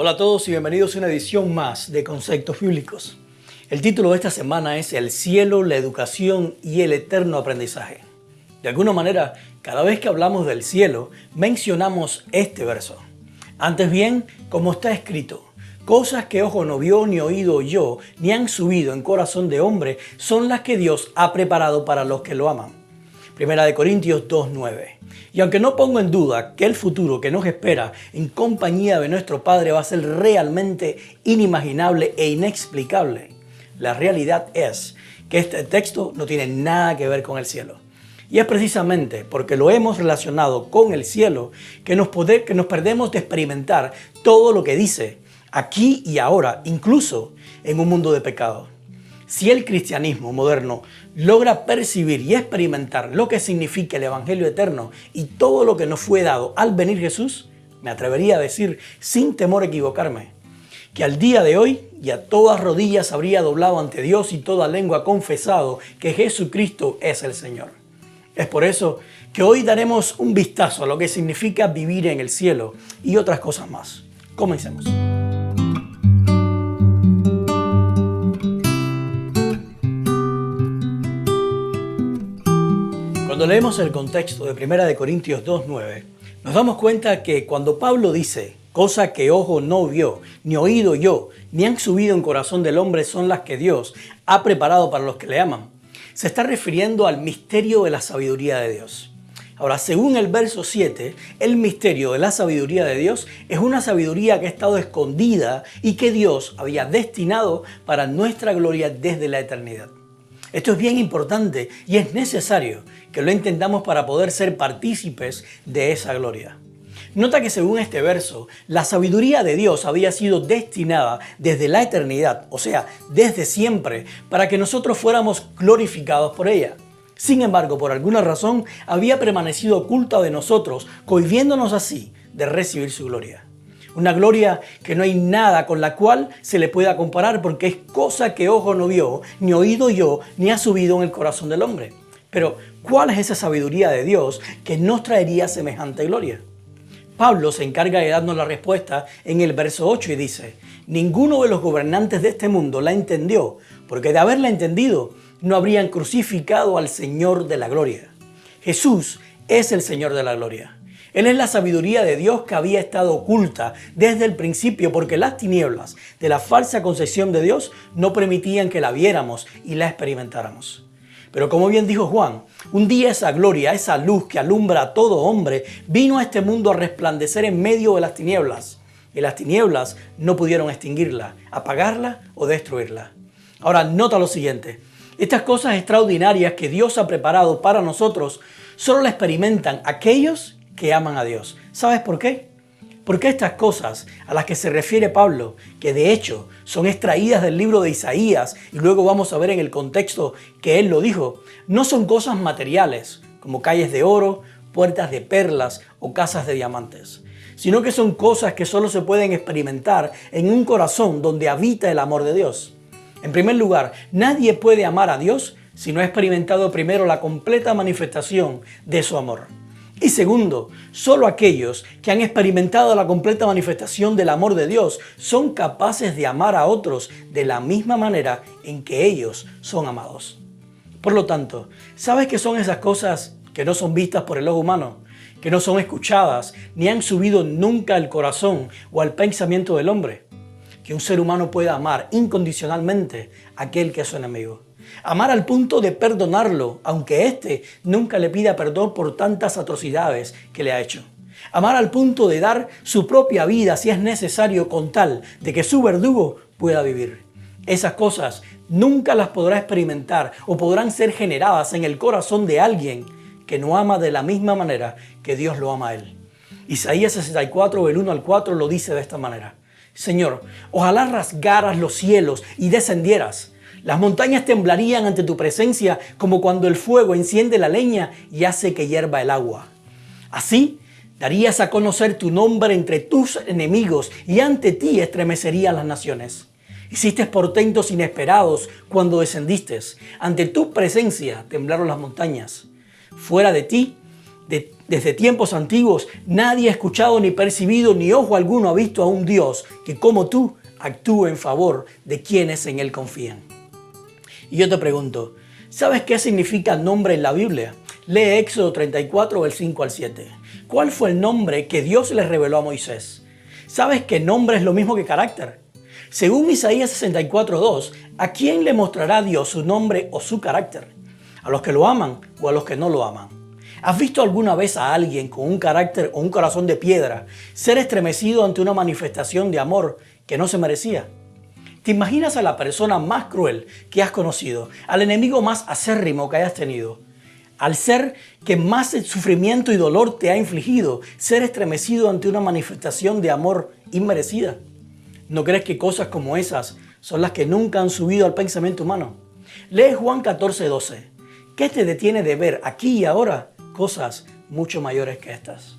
Hola a todos y bienvenidos a una edición más de Conceptos Bíblicos. El título de esta semana es El cielo, la educación y el eterno aprendizaje. De alguna manera, cada vez que hablamos del cielo, mencionamos este verso. Antes bien, como está escrito, cosas que ojo no vio, ni oído oyó, ni han subido en corazón de hombre, son las que Dios ha preparado para los que lo aman. Primera de Corintios 2:9. Y aunque no pongo en duda que el futuro que nos espera en compañía de nuestro Padre va a ser realmente inimaginable e inexplicable, la realidad es que este texto no tiene nada que ver con el cielo. Y es precisamente porque lo hemos relacionado con el cielo que nos perdemos de experimentar todo lo que dice aquí y ahora, incluso en un mundo de pecado. Si el cristianismo moderno logra percibir y experimentar lo que significa el Evangelio eterno y todo lo que nos fue dado al venir Jesús, me atrevería a decir, sin temor a equivocarme, que al día de hoy ya todas rodillas habría doblado ante Dios y toda lengua confesado que Jesucristo es el Señor. Es por eso que hoy daremos un vistazo a lo que significa vivir en el cielo y otras cosas más. Comencemos. Cuando leemos el contexto de 1 Corintios 2:9, nos damos cuenta que cuando Pablo dice, cosa que ojo no vio, ni oído oyó, ni han subido en corazón del hombre son las que Dios ha preparado para los que le aman, se está refiriendo al misterio de la sabiduría de Dios. Ahora, según el verso 7, el misterio de la sabiduría de Dios es una sabiduría que ha estado escondida y que Dios había destinado para nuestra gloria desde la eternidad. Esto es bien importante y es necesario que lo entendamos para poder ser partícipes de esa gloria. Nota que según este verso, la sabiduría de Dios había sido destinada desde la eternidad, o sea, desde siempre, para que nosotros fuéramos glorificados por ella. Sin embargo, por alguna razón, había permanecido oculta de nosotros, cohibiéndonos así de recibir su gloria. Una gloria que no hay nada con la cual se le pueda comparar porque es cosa que ojo no vio, ni oído oyó, ni ha subido en el corazón del hombre. Pero, ¿cuál es esa sabiduría de Dios que nos traería semejante gloria? Pablo se encarga de darnos la respuesta en el verso 8 y dice, ninguno de los gobernantes de este mundo la entendió, porque de haberla entendido, no habrían crucificado al Señor de la gloria. Jesús es el Señor de la gloria. Él es la sabiduría de Dios que había estado oculta desde el principio porque las tinieblas de la falsa concepción de Dios no permitían que la viéramos y la experimentáramos. Pero como bien dijo Juan, un día esa gloria, esa luz que alumbra a todo hombre, vino a este mundo a resplandecer en medio de las tinieblas. Y las tinieblas no pudieron extinguirla, apagarla o destruirla. Ahora nota lo siguiente, estas cosas extraordinarias que Dios ha preparado para nosotros solo la experimentan aquellos que aman a Dios. ¿Sabes por qué? Porque estas cosas a las que se refiere Pablo, que de hecho son extraídas del libro de Isaías, y luego vamos a ver en el contexto que él lo dijo, no son cosas materiales, como calles de oro, puertas de perlas o casas de diamantes, sino que son cosas que solo se pueden experimentar en un corazón donde habita el amor de Dios. En primer lugar, nadie puede amar a Dios si no ha experimentado primero la completa manifestación de su amor. Y segundo, solo aquellos que han experimentado la completa manifestación del amor de Dios son capaces de amar a otros de la misma manera en que ellos son amados. Por lo tanto, ¿sabes qué son esas cosas que no son vistas por el ojo humano, que no son escuchadas, ni han subido nunca al corazón o al pensamiento del hombre? Que un ser humano pueda amar incondicionalmente a aquel que es su enemigo. Amar al punto de perdonarlo, aunque éste nunca le pida perdón por tantas atrocidades que le ha hecho. Amar al punto de dar su propia vida si es necesario con tal de que su verdugo pueda vivir. Esas cosas nunca las podrá experimentar o podrán ser generadas en el corazón de alguien que no ama de la misma manera que Dios lo ama a él. Isaías 64, del 1 al 4 lo dice de esta manera. Señor, ojalá rasgaras los cielos y descendieras. Las montañas temblarían ante tu presencia como cuando el fuego enciende la leña y hace que hierva el agua. Así darías a conocer tu nombre entre tus enemigos y ante ti estremecerían las naciones. Hiciste portentos inesperados cuando descendiste. Ante tu presencia temblaron las montañas. Fuera de ti, Desde tiempos antiguos nadie ha escuchado ni percibido ni ojo alguno ha visto a un Dios que como tú actúe en favor de quienes en Él confían. Y yo te pregunto, ¿sabes qué significa nombre en la Biblia? Lee Éxodo 34 del 5 al 7. ¿Cuál fue el nombre que Dios le reveló a Moisés? ¿Sabes que nombre es lo mismo que carácter? Según Isaías 64:2, ¿a quién le mostrará Dios su nombre o su carácter? ¿A los que lo aman o a los que no lo aman? ¿Has visto alguna vez a alguien con un carácter o un corazón de piedra ser estremecido ante una manifestación de amor que no se merecía? ¿Te imaginas a la persona más cruel que has conocido, al enemigo más acérrimo que hayas tenido, al ser que más sufrimiento y dolor te ha infligido, ser estremecido ante una manifestación de amor inmerecida? ¿No crees que cosas como esas son las que nunca han subido al pensamiento humano? Lee Juan 14:12. ¿Qué te detiene de ver aquí y ahora cosas mucho mayores que estas?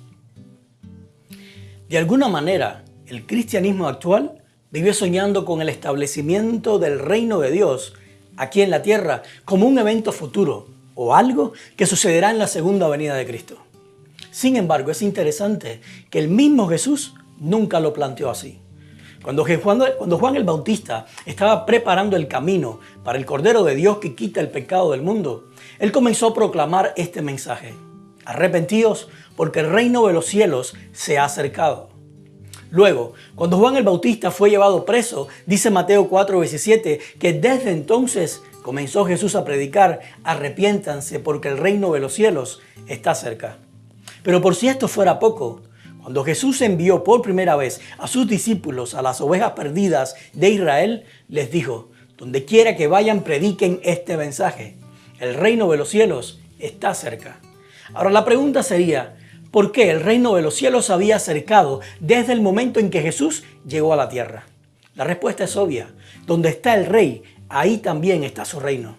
De alguna manera, el cristianismo actual vive soñando con el establecimiento del reino de Dios aquí en la tierra como un evento futuro o algo que sucederá en la segunda venida de Cristo. Sin embargo, es interesante que el mismo Jesús nunca lo planteó así. Cuando Juan el Bautista estaba preparando el camino para el Cordero de Dios que quita el pecado del mundo, él comenzó a proclamar este mensaje: arrepentíos porque el reino de los cielos se ha acercado. Luego, cuando Juan el Bautista fue llevado preso, dice Mateo 4:17 que desde entonces comenzó Jesús a predicar: arrepiéntanse porque el reino de los cielos está cerca. Pero por si esto fuera poco, cuando Jesús envió por primera vez a sus discípulos a las ovejas perdidas de Israel, les dijo: donde quiera que vayan, prediquen este mensaje: el reino de los cielos está cerca. Ahora la pregunta sería, ¿por qué el reino de los cielos se había acercado desde el momento en que Jesús llegó a la tierra? La respuesta es obvia: donde está el rey, ahí también está su reino.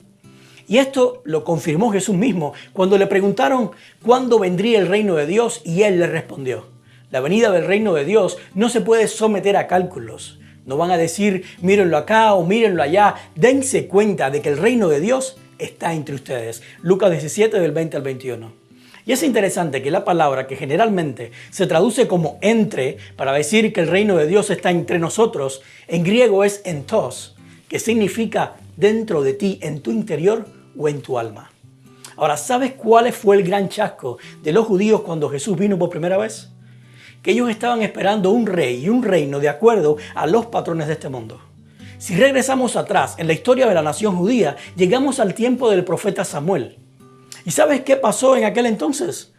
Y esto lo confirmó Jesús mismo cuando le preguntaron cuándo vendría el reino de Dios, y él le respondió: la venida del reino de Dios no se puede someter a cálculos. No van a decir mírenlo acá o mírenlo allá. Dense cuenta de que el reino de Dios está entre ustedes. Lucas 17 del 20 al 21. Y es interesante que la palabra que generalmente se traduce como entre para decir que el reino de Dios está entre nosotros, en griego es entos, que significa dentro de ti, en tu interior o en tu alma. Ahora, ¿sabes cuál fue el gran chasco de los judíos cuando Jesús vino por primera vez? Que ellos estaban esperando un rey y un reino de acuerdo a los patrones de este mundo. Si regresamos atrás en la historia de la nación judía, llegamos al tiempo del profeta Samuel. ¿Y sabes qué pasó en aquel entonces?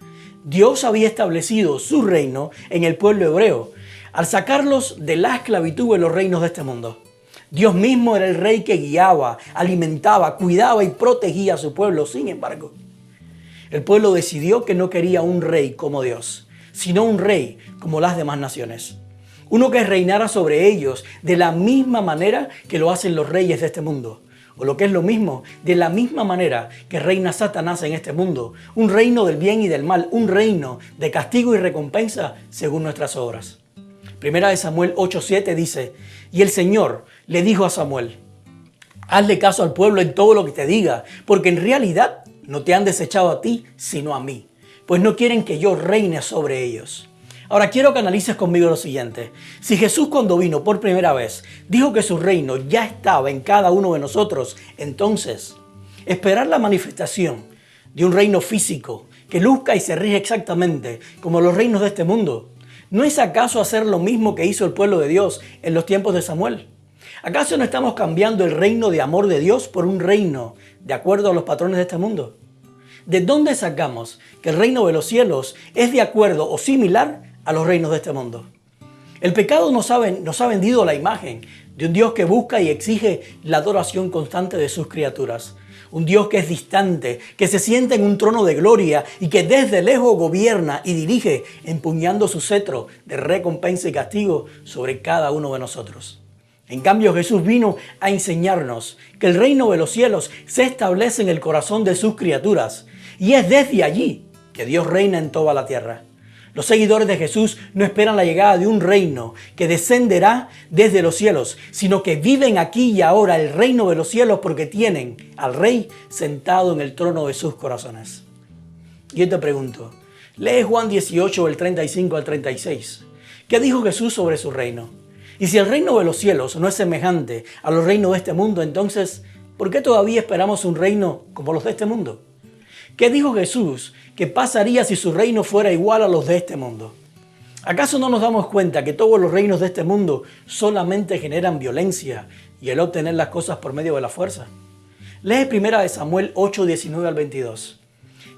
Dios había establecido su reino en el pueblo hebreo al sacarlos de la esclavitud de los reinos de este mundo. Dios mismo era el rey que guiaba, alimentaba, cuidaba y protegía a su pueblo. Sin embargo, el pueblo decidió que no quería un rey como Dios, sino un rey como las demás naciones. Uno que reinara sobre ellos de la misma manera que lo hacen los reyes de este mundo. O lo que es lo mismo, de la misma manera que reina Satanás en este mundo. Un reino del bien y del mal, un reino de castigo y recompensa según nuestras obras. Primera de Samuel 8:7 dice: y el Señor le dijo a Samuel: hazle caso al pueblo en todo lo que te diga, porque en realidad no te han desechado a ti, sino a mí, pues no quieren que yo reine sobre ellos. Ahora quiero que analices conmigo lo siguiente. Si Jesús cuando vino por primera vez dijo que su reino ya estaba en cada uno de nosotros, entonces esperar la manifestación de un reino físico que luzca y se rige exactamente como los reinos de este mundo, ¿no es acaso hacer lo mismo que hizo el pueblo de Dios en los tiempos de Samuel? ¿Acaso no estamos cambiando el reino de amor de Dios por un reino de acuerdo a los patrones de este mundo? ¿De dónde sacamos que el reino de los cielos es de acuerdo o similar a los reinos de este mundo? El pecado nos ha vendido la imagen de un Dios que busca y exige la adoración constante de sus criaturas. Un Dios que es distante, que se sienta en un trono de gloria y que desde lejos gobierna y dirige empuñando su cetro de recompensa y castigo sobre cada uno de nosotros. En cambio, Jesús vino a enseñarnos que el reino de los cielos se establece en el corazón de sus criaturas y es desde allí que Dios reina en toda la tierra. Los seguidores de Jesús no esperan la llegada de un reino que descenderá desde los cielos, sino que viven aquí y ahora el reino de los cielos porque tienen al Rey sentado en el trono de sus corazones. Yo te pregunto, Lee Juan 18, del 35 al 36. ¿Qué dijo Jesús sobre su reino? Y si el reino de los cielos no es semejante a los reinos de este mundo, entonces, ¿por qué todavía esperamos un reino como los de este mundo? ¿Qué dijo Jesús que pasaría si su reino fuera igual a los de este mundo? ¿Acaso no nos damos cuenta que todos los reinos de este mundo solamente generan violencia y el obtener las cosas por medio de la fuerza? Lee 1 Samuel 8, 19 al 22.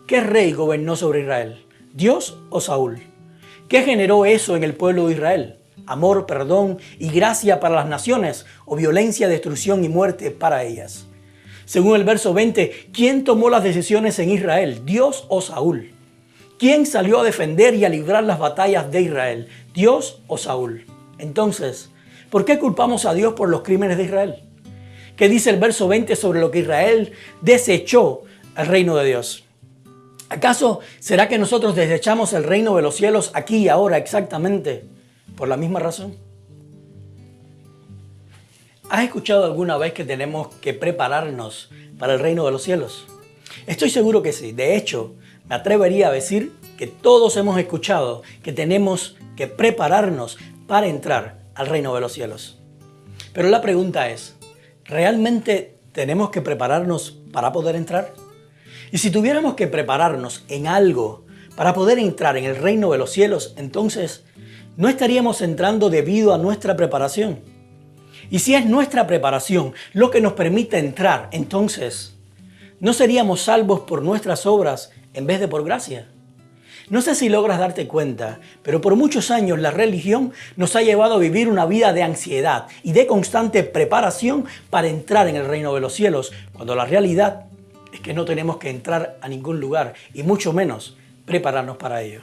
¿Qué rey gobernó sobre Israel? ¿Dios o Saúl? ¿Qué generó eso en el pueblo de Israel? ¿Amor, perdón y gracia para las naciones o violencia, destrucción y muerte para ellas? Según el verso 20, ¿quién tomó las decisiones en Israel? ¿Dios o Saúl? ¿Quién salió a defender y a librar las batallas de Israel? ¿Dios o Saúl? Entonces, ¿por qué culpamos a Dios por los crímenes de Israel? ¿Qué dice el verso 20 sobre lo que Israel desechó al reino de Dios? ¿Acaso será que nosotros desechamos el reino de los cielos aquí y ahora exactamente por la misma razón? ¿Has escuchado alguna vez que tenemos que prepararnos para el reino de los cielos? Estoy seguro que sí. De hecho, me atrevería a decir que todos hemos escuchado que tenemos que prepararnos para entrar al reino de los cielos. Pero la pregunta es, ¿realmente tenemos que prepararnos para poder entrar? Y si tuviéramos que prepararnos en algo para poder entrar en el reino de los cielos, entonces no estaríamos entrando debido a nuestra preparación. Y si es nuestra preparación lo que nos permite entrar, entonces ¿no seríamos salvos por nuestras obras en vez de por gracia? No sé si logras darte cuenta, pero por muchos años la religión nos ha llevado a vivir una vida de ansiedad y de constante preparación para entrar en el reino de los cielos, cuando la realidad es que no tenemos que entrar a ningún lugar y mucho menos prepararnos para ello.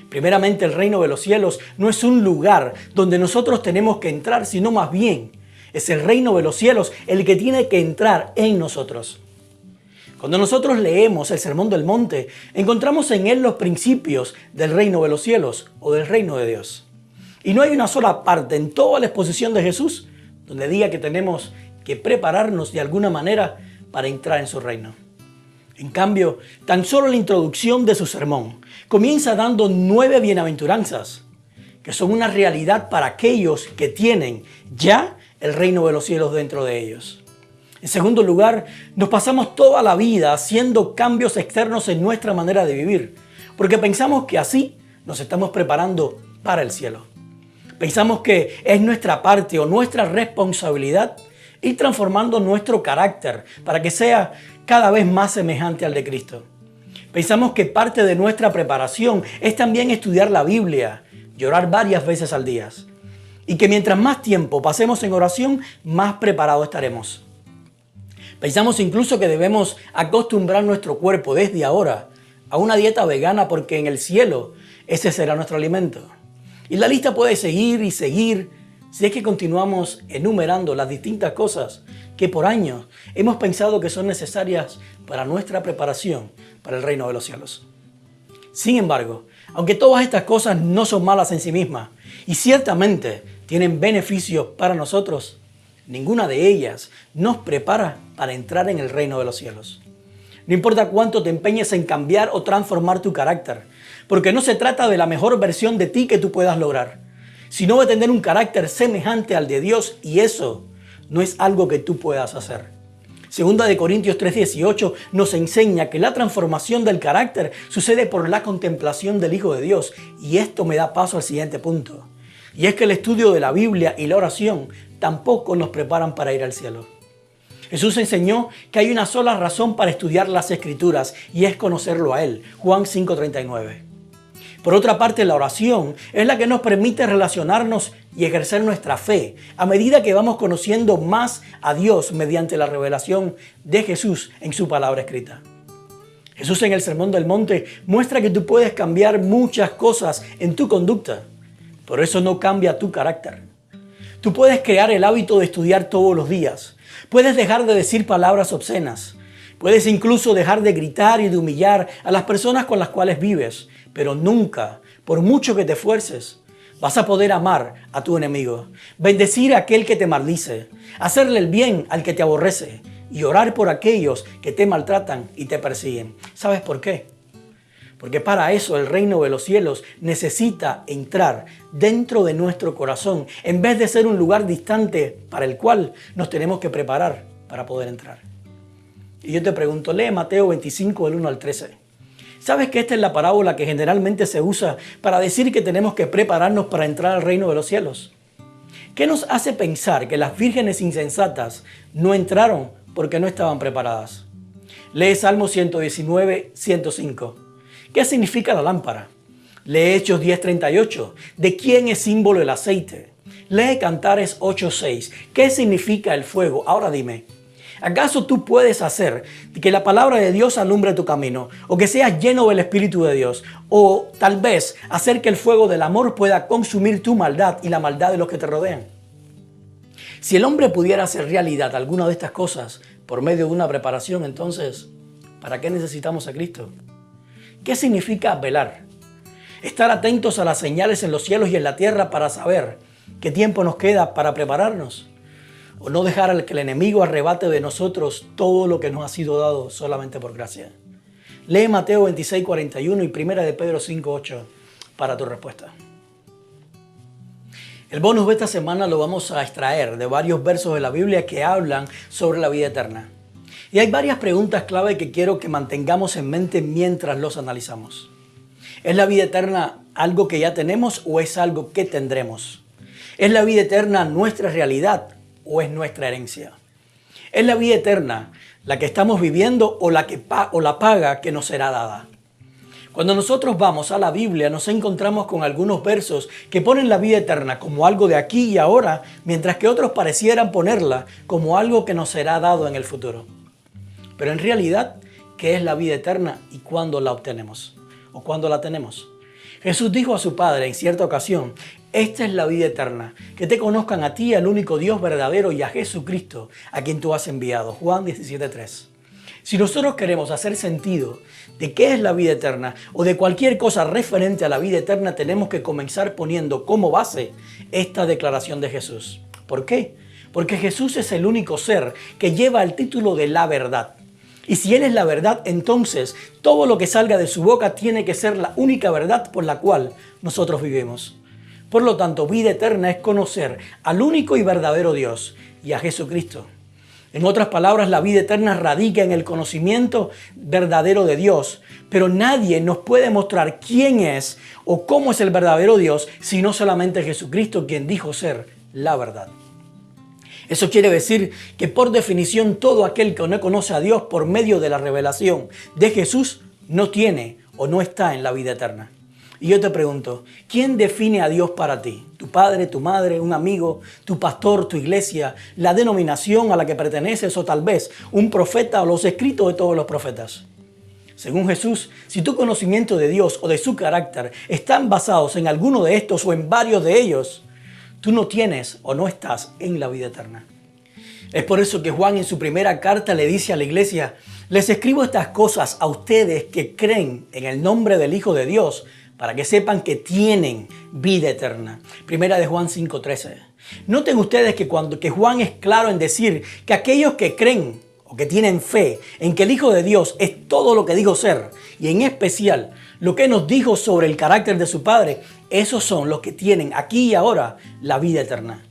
Primeramente, el reino de los cielos no es un lugar donde nosotros tenemos que entrar, sino más bien es el reino de los cielos el que tiene que entrar en nosotros. Cuando nosotros leemos el Sermón del Monte, encontramos en él los principios del reino de los cielos o del reino de Dios. Y no hay una sola parte en toda la exposición de Jesús donde diga que tenemos que prepararnos de alguna manera para entrar en su reino. En cambio, tan solo la introducción de su sermón comienza dando 9 bienaventuranzas, que son una realidad para aquellos que tienen ya el reino de los cielos dentro de ellos. En segundo lugar, nos pasamos toda la vida haciendo cambios externos en nuestra manera de vivir, porque pensamos que así nos estamos preparando para el cielo. Pensamos que es nuestra parte o nuestra responsabilidad ir transformando nuestro carácter para que sea cada vez más semejante al de Cristo. Pensamos que parte de nuestra preparación es también estudiar la Biblia y orar varias veces al día. Y que mientras más tiempo pasemos en oración, más preparados estaremos. Pensamos incluso que debemos acostumbrar nuestro cuerpo desde ahora a una dieta vegana porque en el cielo ese será nuestro alimento. Y la lista puede seguir y seguir si es que continuamos enumerando las distintas cosas que por años hemos pensado que son necesarias para nuestra preparación para el reino de los cielos. Sin embargo, aunque todas estas cosas no son malas en sí mismas y ciertamente tienen beneficios para nosotros, ninguna de ellas nos prepara para entrar en el reino de los cielos. No importa cuánto te empeñes en cambiar o transformar tu carácter, porque no se trata de la mejor versión de ti que tú puedas lograr, sino de tener un carácter semejante al de Dios, y eso no es algo que tú puedas hacer. Segunda de Corintios 3:18 nos enseña que la transformación del carácter sucede por la contemplación del Hijo de Dios, y esto me da paso al siguiente punto. Y es que el estudio de la Biblia y la oración tampoco nos preparan para ir al cielo. Jesús enseñó que hay una sola razón para estudiar las Escrituras y es conocerlo a Él. Juan 5:39. Por otra parte, la oración es la que nos permite relacionarnos y ejercer nuestra fe a medida que vamos conociendo más a Dios mediante la revelación de Jesús en su palabra escrita. Jesús en el Sermón del Monte muestra que tú puedes cambiar muchas cosas en tu conducta, pero eso no cambia tu carácter. Tú puedes crear el hábito de estudiar todos los días. Puedes dejar de decir palabras obscenas. Puedes incluso dejar de gritar y de humillar a las personas con las cuales vives. Pero nunca, por mucho que te esfuerces, vas a poder amar a tu enemigo, bendecir a aquel que te maldice, hacerle el bien al que te aborrece y orar por aquellos que te maltratan y te persiguen. ¿Sabes por qué? Porque para eso el reino de los cielos necesita entrar dentro de nuestro corazón, en vez de ser un lugar distante para el cual nos tenemos que preparar para poder entrar. Y yo te pregunto, lee Mateo 25, del 1 al 13. ¿Sabes que esta es la parábola que generalmente se usa para decir que tenemos que prepararnos para entrar al reino de los cielos? ¿Qué nos hace pensar que las vírgenes insensatas no entraron porque no estaban preparadas? Lee Salmo 119, 105. ¿Qué significa la lámpara? Lee Hechos 10:38. ¿De quién es símbolo el aceite? Lee Cantares 8:6. ¿Qué significa el fuego? Ahora dime, ¿acaso tú puedes hacer que la palabra de Dios alumbre tu camino? ¿O que seas lleno del Espíritu de Dios? ¿O tal vez hacer que el fuego del amor pueda consumir tu maldad y la maldad de los que te rodean? Si el hombre pudiera hacer realidad alguna de estas cosas por medio de una preparación, entonces, ¿para qué necesitamos a Cristo? ¿Qué significa velar? Estar atentos a las señales en los cielos y en la tierra para saber qué tiempo nos queda para prepararnos. O no dejar al que el enemigo arrebate de nosotros todo lo que nos ha sido dado solamente por gracia. Lee Mateo 26:41 y 1 de Pedro 5:8 para tu respuesta. El bonus de esta semana lo vamos a extraer de varios versos de la Biblia que hablan sobre la vida eterna. Y hay varias preguntas clave que quiero que mantengamos en mente mientras los analizamos. ¿Es la vida eterna algo que ya tenemos o es algo que tendremos? ¿Es la vida eterna nuestra realidad o es nuestra herencia? ¿Es la vida eterna la que estamos viviendo o la paga que nos será dada? Cuando nosotros vamos a la Biblia nos encontramos con algunos versos que ponen la vida eterna como algo de aquí y ahora, mientras que otros parecieran ponerla como algo que nos será dado en el futuro. Pero en realidad, ¿qué es la vida eterna y cuándo la obtenemos? ¿O cuándo la tenemos? Jesús dijo a su Padre en cierta ocasión: esta es la vida eterna, que te conozcan a ti, al único Dios verdadero, y a Jesucristo, a quien tú has enviado. Juan 17:3. Si nosotros queremos hacer sentido de qué es la vida eterna o de cualquier cosa referente a la vida eterna, tenemos que comenzar poniendo como base esta declaración de Jesús. ¿Por qué? Porque Jesús es el único ser que lleva el título de la verdad. Y si Él es la verdad, entonces todo lo que salga de su boca tiene que ser la única verdad por la cual nosotros vivimos. Por lo tanto, vida eterna es conocer al único y verdadero Dios y a Jesucristo. En otras palabras, la vida eterna radica en el conocimiento verdadero de Dios, pero nadie nos puede mostrar quién es o cómo es el verdadero Dios, sino solamente Jesucristo, quien dijo ser la verdad. Eso quiere decir que por definición todo aquel que no conoce a Dios por medio de la revelación de Jesús no tiene o no está en la vida eterna. Y yo te pregunto, ¿quién define a Dios para ti? ¿Tu padre, tu madre, un amigo, tu pastor, tu iglesia, la denominación a la que perteneces o tal vez un profeta o los escritos de todos los profetas? Según Jesús, si tu conocimiento de Dios o de su carácter están basados en alguno de estos o en varios de ellos, tú no tienes o no estás en la vida eterna. Es por eso que Juan en su primera carta le dice a la iglesia: les escribo estas cosas a ustedes que creen en el nombre del Hijo de Dios, para que sepan que tienen vida eterna. Primera de Juan 5:13. Noten ustedes que Juan es claro en decir que aquellos que creen o que tienen fe en que el Hijo de Dios es todo lo que dijo ser, y en especial lo que nos dijo sobre el carácter de su Padre, esos son los que tienen aquí y ahora la vida eterna.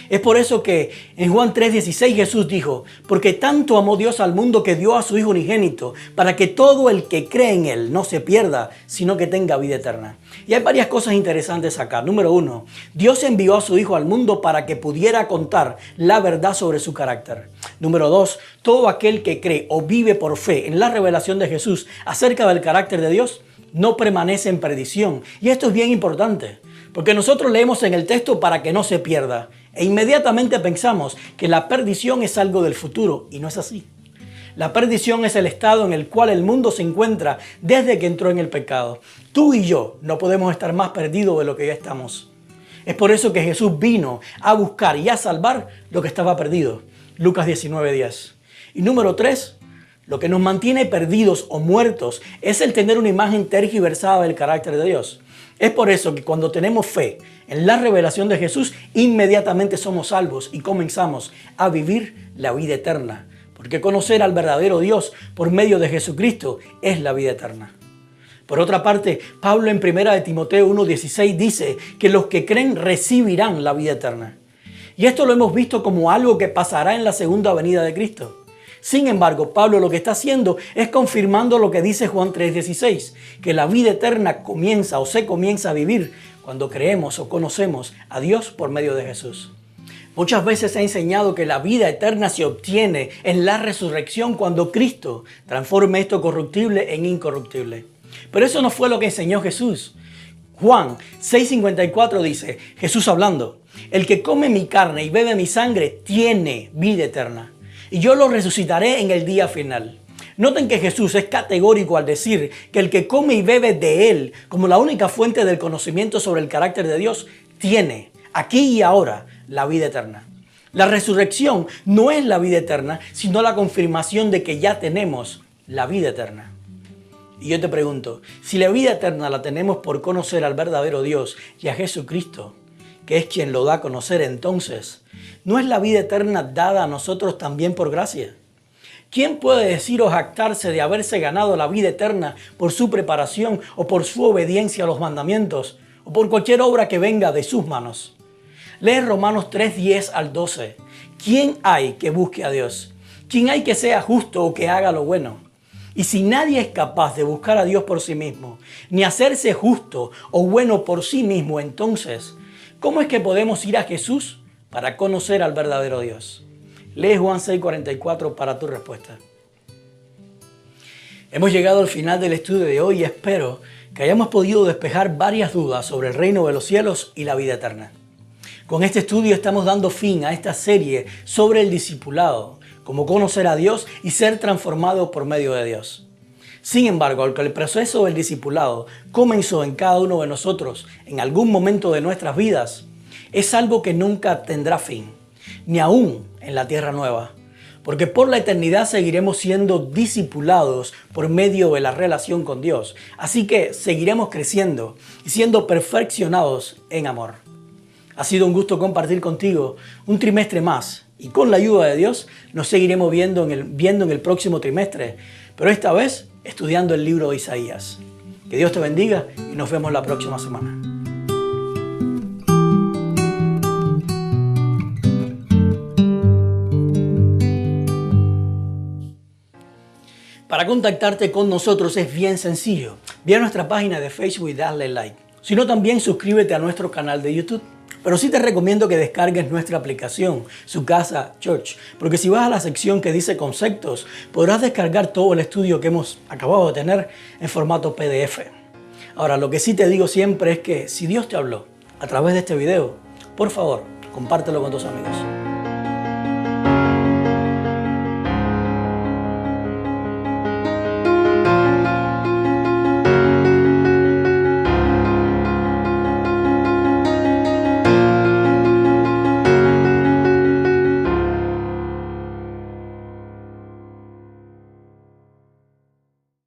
Es por eso que en Juan 3:16 Jesús dijo: porque tanto amó Dios al mundo que dio a su Hijo unigénito, para que todo el que cree en Él no se pierda, sino que tenga vida eterna. Y hay varias cosas interesantes acá. Número 1, Dios envió a su Hijo al mundo para que pudiera contar la verdad sobre su carácter. Número 2, todo aquel que cree o vive por fe en la revelación de Jesús acerca del carácter de Dios no permanece en perdición. Y esto es bien importante, porque nosotros leemos en el texto para que no se pierda, e inmediatamente pensamos que la perdición es algo del futuro, y no es así. La perdición es el estado en el cual el mundo se encuentra desde que entró en el pecado. Tú y yo no podemos estar más perdidos de lo que ya estamos. Es por eso que Jesús vino a buscar y a salvar lo que estaba perdido. Lucas 19:10. Y número 3, lo que nos mantiene perdidos o muertos es el tener una imagen tergiversada del carácter de Dios. Es por eso que cuando tenemos fe en la revelación de Jesús, inmediatamente somos salvos y comenzamos a vivir la vida eterna. Porque conocer al verdadero Dios por medio de Jesucristo es la vida eterna. Por otra parte, Pablo en 1 Timoteo 1:16 dice que los que creen recibirán la vida eterna. Y esto lo hemos visto como algo que pasará en la segunda venida de Cristo. Sin embargo, Pablo lo que está haciendo es confirmando lo que dice Juan 3:16, que la vida eterna comienza o se comienza a vivir cuando creemos o conocemos a Dios por medio de Jesús. Muchas veces se ha enseñado que la vida eterna se obtiene en la resurrección cuando Cristo transforme esto corruptible en incorruptible. Pero eso no fue lo que enseñó Jesús. Juan 6:54 dice, Jesús hablando, el que come mi carne y bebe mi sangre tiene vida eterna, y yo lo resucitaré en el día final. Noten que Jesús es categórico al decir que el que come y bebe de Él, como la única fuente del conocimiento sobre el carácter de Dios, tiene, aquí y ahora, la vida eterna. La resurrección no es la vida eterna, sino la confirmación de que ya tenemos la vida eterna. Y yo te pregunto, si la vida eterna la tenemos por conocer al verdadero Dios y a Jesucristo, que es quien lo da a conocer, entonces, ¿no es la vida eterna dada a nosotros también por gracia? ¿Quién puede decir o jactarse de haberse ganado la vida eterna por su preparación o por su obediencia a los mandamientos o por cualquier obra que venga de sus manos? Lee Romanos 3:10 al 12. ¿Quién hay que busque a Dios? ¿Quién hay que sea justo o que haga lo bueno? Y si nadie es capaz de buscar a Dios por sí mismo, ni hacerse justo o bueno por sí mismo, entonces, ¿cómo es que podemos ir a Jesús para conocer al verdadero Dios? Lee Juan 6:44 para tu respuesta. Hemos llegado al final del estudio de hoy y espero que hayamos podido despejar varias dudas sobre el reino de los cielos y la vida eterna. Con este estudio estamos dando fin a esta serie sobre el discipulado, cómo conocer a Dios y ser transformado por medio de Dios. Sin embargo, aunque el proceso del discipulado comenzó en cada uno de nosotros en algún momento de nuestras vidas, es algo que nunca tendrá fin, ni aún en la tierra nueva, porque por la eternidad seguiremos siendo discipulados por medio de la relación con Dios. Así que seguiremos creciendo y siendo perfeccionados en amor. Ha sido un gusto compartir contigo un trimestre más y con la ayuda de Dios nos seguiremos viendo en el próximo trimestre, pero esta vez estudiando el libro de Isaías. Que Dios te bendiga y nos vemos la próxima semana. Para contactarte con nosotros es bien sencillo. Ve a nuestra página de Facebook y dale like. Si no, también suscríbete a nuestro canal de YouTube. Pero sí te recomiendo que descargues nuestra aplicación, Su Casa Church, porque si vas a la sección que dice conceptos, podrás descargar todo el estudio que hemos acabado de tener en formato PDF. Ahora, lo que sí te digo siempre es que si Dios te habló a través de este video, por favor, compártelo con tus amigos.